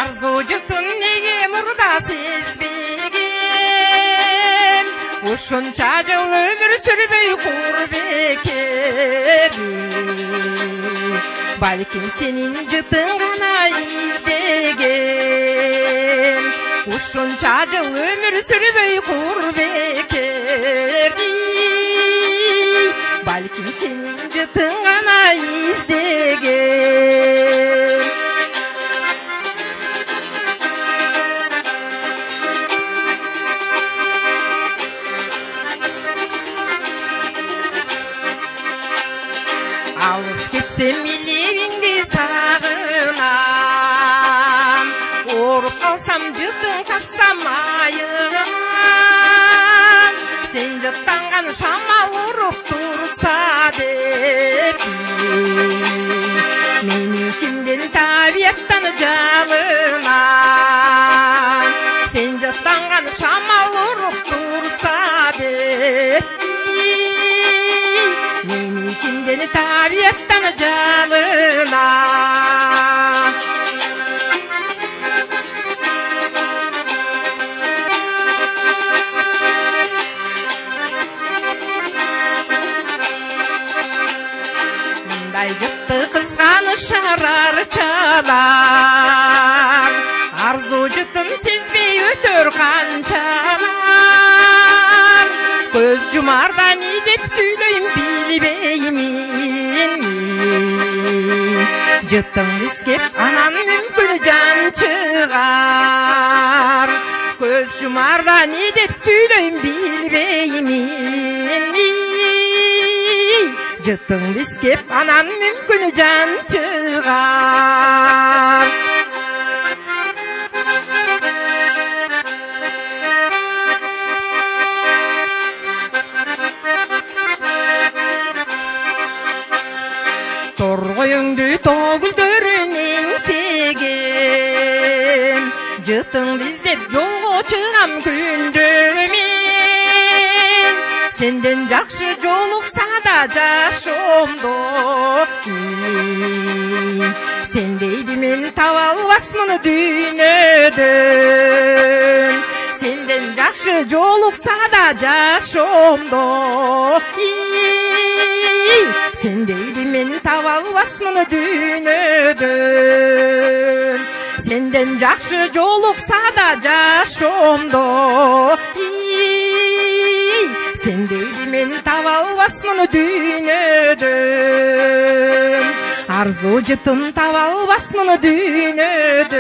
Arzu jıtın nege murda sezbegen, uşunça jıl ömür sürбөй kurbekeri. Balkim senin jıtın gana izdegen, uşunça jıl ömür sürбөй kurbekeri. Balkim senin jıtın gana izdegen. Alыс кетсем илебиңди сагынам, оруп калсам жытың катсам айыгам. Сен жыттанган шамал уруп турса деп, мен ичимден табияттан жалынам. Сен жыттанган шамал уруп турса деп, men içimden tabiattan жалынам. Мындай жытты кызганыш арарчалар, арзу жытын сезбей өтөр канчалар. Көз жумарда не деп сүйлөйм билбеймин, жытың искеп анан мүмкүн жан чыгар. Көз жумарда не деп сүйлөйм билбеймин, жытың искеп анан мүмкүн жан чыгар. Torgoyuңду тогүлдөрүн эңсеген, жытыңды издеп жолго чыгам күндөрү мен. Сенден жакшы жолукса да жашоомдо, сендейди мен таба албасмын дүйнөдөн. Senden жакшы жолукса да жашоомдо, сендейди мен таба албасмын дүйнөдөн. Senden жакшы жолукса да жашоомдо, сендейди мен таба албасмын дүйнөдөн. Арзу жытын таба албасмын дүйнөдөн.